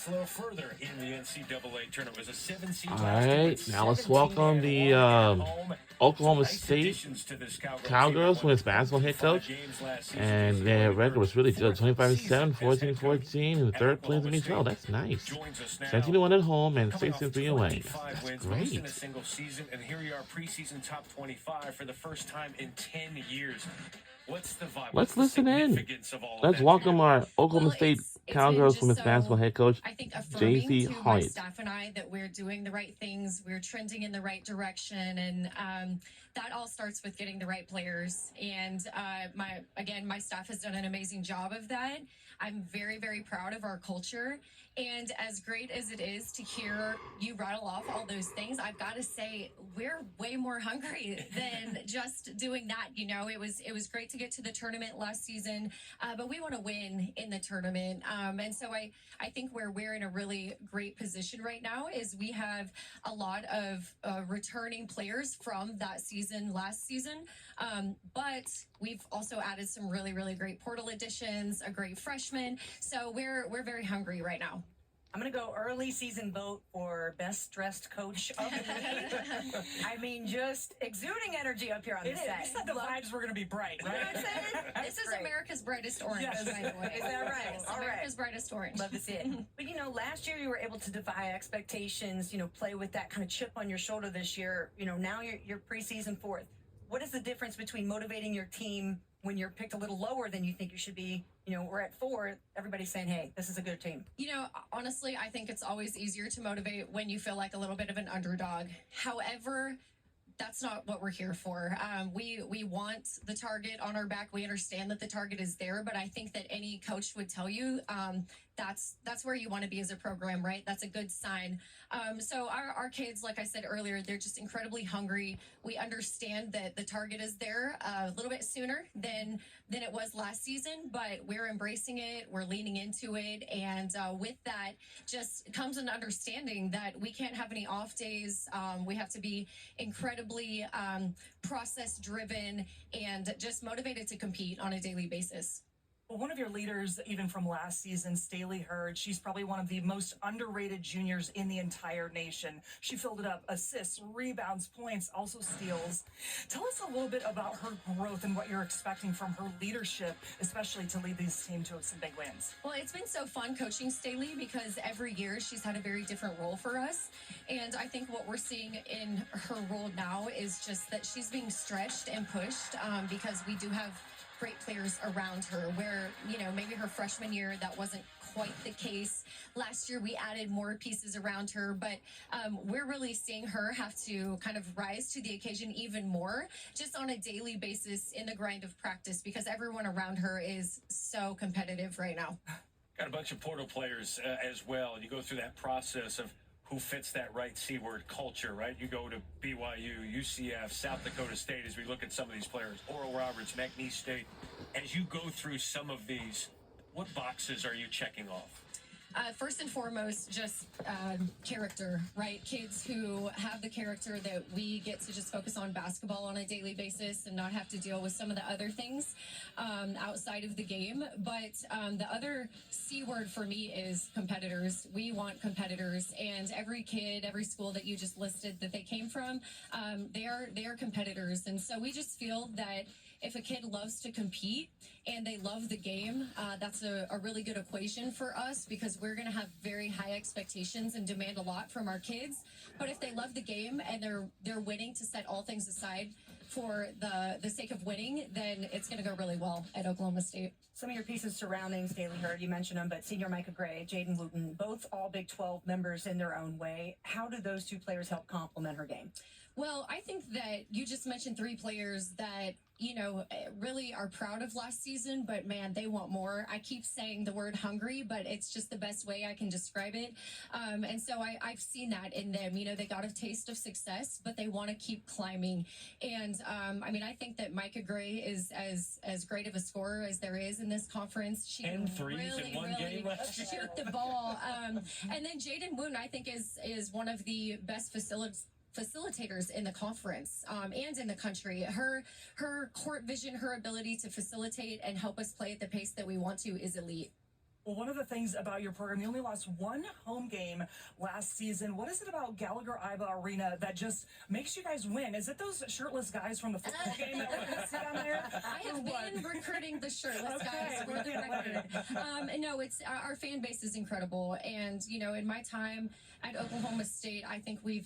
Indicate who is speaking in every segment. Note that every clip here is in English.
Speaker 1: Flow further in the NCAA tournament. It was a 7 seed.
Speaker 2: All right, now let's welcome the Oklahoma State Cowgirls women's basketball head coach. And their record was really good, 25-7, 14-14 in the third place in each row. That's nice. 17-1 at home and 16-3 away. That's great.
Speaker 1: In a single season, and here you are, preseason top 25 for the first time in 10 years. What's the vibe?
Speaker 2: Let's listen in. Let's welcome our Oklahoma State Cowgirls women's basketball head coach,
Speaker 3: I think affirming
Speaker 2: JC
Speaker 3: to my
Speaker 2: Hoyt.
Speaker 3: staff and I that we're doing the right things, we're trending in the right direction, and that all starts with getting the right players. And my staff has done an amazing job of that. I'm very, very proud of our culture. And as great as it is to hear you rattle off all those things, I've got to say we're way more hungry than just doing that. You know, it was great to get to the tournament last season, but we want to win in the tournament. And so I think where we're in a really great position right now is we have a lot of returning players from that season last season. But we've also added some really, really great portal additions, a great freshman. So we're very hungry right now.
Speaker 4: I'm going to go early season vote for best dressed coach of the league. I mean, just exuding energy up here on the set.
Speaker 5: You said the vibes were going to be bright, right?
Speaker 4: You know what I'm saying?
Speaker 3: This is America's brightest orange,
Speaker 5: Yes.
Speaker 3: by the way.
Speaker 4: Is that right?
Speaker 3: It's
Speaker 4: All right.
Speaker 3: America's brightest orange.
Speaker 4: Love to see it. But, you know, last year you were able to defy expectations, you know, play with that kind of chip on your shoulder this year. You know, now you're preseason fourth. What is the difference between motivating your team when you're picked a little lower than you think you should be? You know, we're at 4, everybody's saying, hey, this is a good team.
Speaker 3: You know, honestly, I think it's always easier to motivate when you feel like a little bit of an underdog. However, that's not what we're here for. We want the target on our back. We understand that the target is there, but I think that any coach would tell you that's where you want to be as a program, right? That's a good sign. So our kids, like I said earlier, they're just incredibly hungry. We understand that the target is there a little bit sooner than it was last season, but we're embracing it. We're leaning into it. And with that just comes an understanding that we can't have any off days. We have to be incredibly process driven and just motivated to compete on a daily basis.
Speaker 5: Well, one of your leaders, even from last season, Staley Hurd, she's probably one of the most underrated juniors in the entire nation. She filled it up, assists, rebounds, points, also steals. Tell us a little bit about her growth and what you're expecting from her leadership, especially to lead this team to some big wins.
Speaker 3: Well, it's been so fun coaching Staley because every year she's had a very different role for us. And I think what we're seeing in her role now is just that she's being stretched and pushed because we do have great players around her, where, you know, maybe her freshman year that wasn't quite the case. Last year we added more pieces around her, but we're really seeing her have to kind of rise to the occasion even more just on a daily basis in the grind of practice because everyone around her is so competitive right now.
Speaker 1: Got a bunch of portal players as well. You go through that process of who fits that right C-word culture, right? You go to BYU, UCF, South Dakota State as we look at some of these players, Oral Roberts, McNeese State. As you go through some of these, what boxes are you checking off?
Speaker 3: First and foremost, just character, right? Kids who have the character that we get to just focus on basketball on a daily basis and not have to deal with some of the other things outside of the game. But the other C word for me is competitors. We want competitors, and every kid, every school that you just listed that they came from, they are competitors. And so we just feel that if a kid loves to compete and they love the game, that's a really good equation for us because we're going to have very high expectations and demand a lot from our kids. But if they love the game and they're winning to set all things aside for the sake of winning, then it's going to go really well at Oklahoma State.
Speaker 4: Some of your pieces surrounding Staley Hurd, you mentioned them, but senior Micah Gray, Jaden Wooten, both all Big 12 members in their own way. How do those two players help complement her game?
Speaker 3: Well, I think that you just mentioned 3 players that, you know, really are proud of last season, but man, they want more. I keep saying the word hungry, but it's just the best way I can describe it. And so I've seen that in them. You know, they got a taste of success, but they want to keep climbing. And I mean, I think that Micah Gray is as great of a scorer as there is in this conference. She can really shoot the ball. And then Jaden Wooten, I think, is one of the best facilitators in the conference and in the country. Her court vision, her ability to facilitate and help us play at the pace that we want to is elite.
Speaker 5: Well, one of the things about your program, you only lost one home game last season. What is it about Gallagher-Iba Arena that just makes you guys win? Is it those shirtless guys from the football game that sit down there?
Speaker 3: I have been recruiting the shirtless guys for the record. No, it's our fan base is incredible, and in my time at Oklahoma State, I think we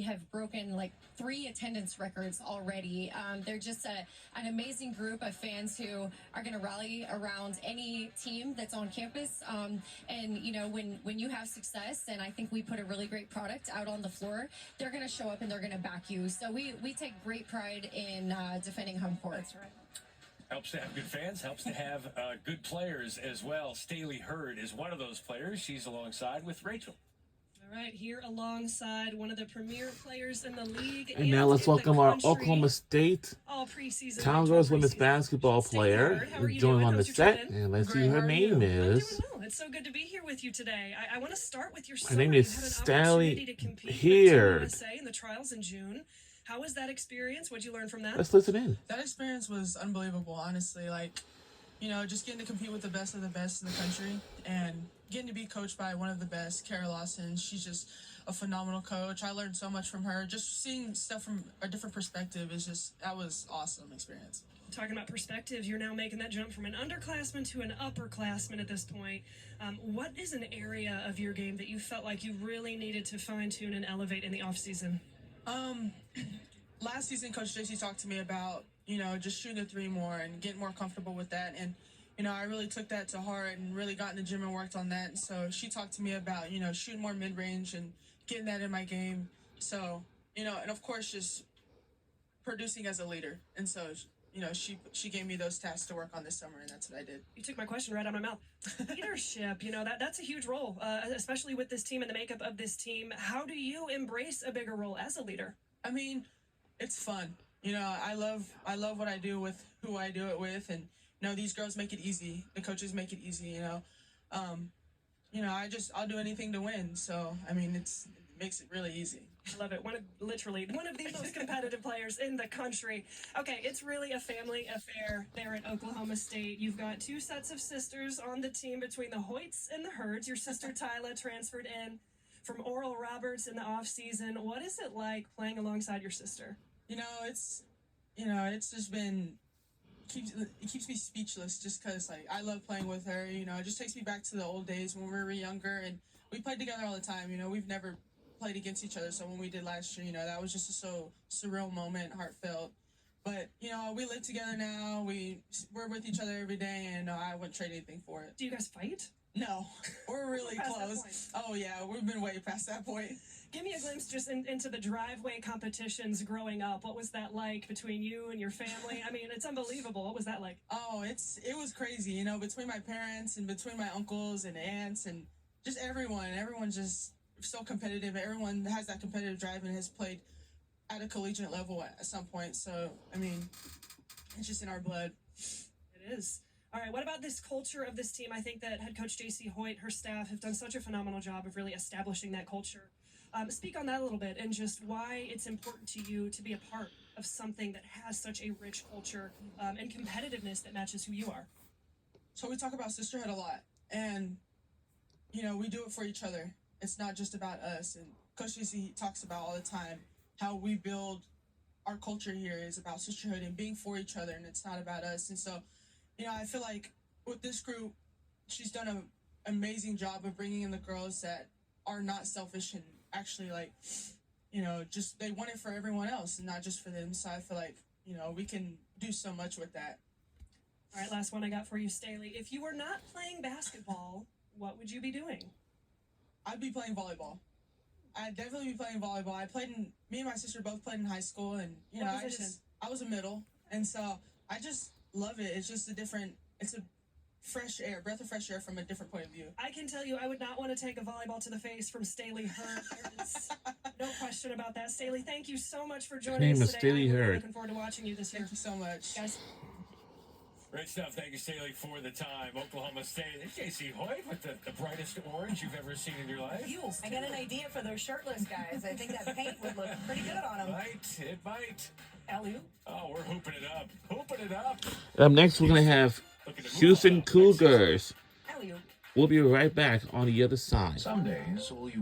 Speaker 3: have broken like 3 attendance records already. They're just an amazing group of fans who are going to rally around any team that's on campus. And when you have success, and I think we put a really great product out on the floor, they're going to show up and they're going to back you. So we take great pride in defending home court.
Speaker 5: That's right.
Speaker 1: Helps to have good fans, helps to have good players as well. Staley Hurd is one of those players. She's alongside with Rachel.
Speaker 6: Right here alongside one of the premier players in the league.
Speaker 2: And now let's welcome our Oklahoma State
Speaker 6: all preseason
Speaker 2: Cowgirls women's basketball player joining on the set. And let's see who her name is.
Speaker 6: Well. It's so good to be here with you today. I want to start with your
Speaker 2: Her name is Staley
Speaker 6: Hurd. In the trials in June. How was that experience? What'd you learn from that?
Speaker 2: Let's listen in.
Speaker 7: That experience was unbelievable, honestly. Just getting to compete with the best of the best in the country and getting to be coached by one of the best, Kara Lawson. She's just a phenomenal coach. I learned so much from her. Just seeing stuff from a different perspective that was awesome experience.
Speaker 6: Talking about perspective, you're now making that jump from an underclassman to an upperclassman at this point. What is an area of your game that you felt like you really needed to fine-tune and elevate in the offseason?
Speaker 7: Last season, Coach JC talked to me about, just shooting the 3 more and getting more comfortable with that. And I really took that to heart and really got in the gym and worked on that. And so she talked to me about, shooting more mid-range and getting that in my game. So, and of course, just producing as a leader. And so, she gave me those tasks to work on this summer, and that's what I did.
Speaker 6: You took my question right out of my mouth. Leadership, that's a huge role, especially with this team and the makeup of this team. How do you embrace a bigger role as a leader?
Speaker 7: I mean, it's fun. I love what I do with who I do it with, and these girls make it easy. The coaches make it easy. I'll do anything to win. So I mean, it makes it really easy.
Speaker 6: I love it. Literally one of the most competitive players in the country. Okay, it's really a family affair there at Oklahoma State. You've got 2 sets of sisters on the team between the Hoyts and the Hurds. Your sister Tyla transferred in from Oral Roberts in the off season. What is it like playing alongside your sister?
Speaker 7: It's just been it keeps me speechless just because I love playing with her. It just takes me back to the old days when we were younger and we played together all the time. We've never played against each other, so when we did last year, that was just a so surreal moment, heartfelt. But we live together now. We're with each other every day, and I wouldn't trade anything for it.
Speaker 6: Do you guys fight?
Speaker 7: No, we're really close. Oh yeah, we've been way past that point.
Speaker 6: Give me a glimpse just into the driveway competitions growing up. What was that like between you and your family? I mean, it's unbelievable. What was that like?
Speaker 7: Oh, it was crazy. Between my parents and between my uncles and aunts and just everyone's just so competitive. Everyone has that competitive drive and has played at a collegiate level at some point. So, I mean, it's just in our blood.
Speaker 6: It is. All right, what about this culture of this team? I think that head coach JC Hoyt, her staff, have done such a phenomenal job of really establishing that culture. Speak on that a little bit and just why it's important to you to be a part of something that has such a rich culture and competitiveness that matches who you are.
Speaker 7: So we talk about sisterhood a lot, and, we do it for each other. It's not just about us. And Coach JC talks about all the time how we build our culture here is about sisterhood and being for each other, and it's not about us. And so, I feel like with this group, she's done an amazing job of bringing in the girls that are not selfish and actually just they want it for everyone else and not just for them. So I feel like, we can do so much with that.
Speaker 6: All right, last one I got for you, Staley. If you were not playing basketball, what would you be doing?
Speaker 7: I'd be playing volleyball. I'd definitely be playing volleyball. Me and my sister both played in high school, and, I was a middle. And so I just love it. It's just it's a breath of fresh air from a different point of view.
Speaker 6: I can tell you, I would not want to take a volleyball to the face from Staley Hurd. There's no question about that. Staley, thank you so much for joining us today.
Speaker 2: Staley
Speaker 6: I'm
Speaker 2: Hurd.
Speaker 6: Looking forward to watching you this year.
Speaker 7: Thank you so much.
Speaker 6: Guys.
Speaker 1: Great stuff. Thank you, Staley, for the time. Oklahoma State. JC Hoyt with the brightest orange you've ever seen in your life.
Speaker 4: I got an idea for those shirtless guys. I think that paint would look pretty good on them.
Speaker 1: It might.
Speaker 6: Alley-oop.
Speaker 1: Oh, we're hooping it up.
Speaker 2: Up next, we're going to have Houston Cougars.
Speaker 4: Alley-oop.
Speaker 2: We'll be right back on the other side.
Speaker 8: Some days, all you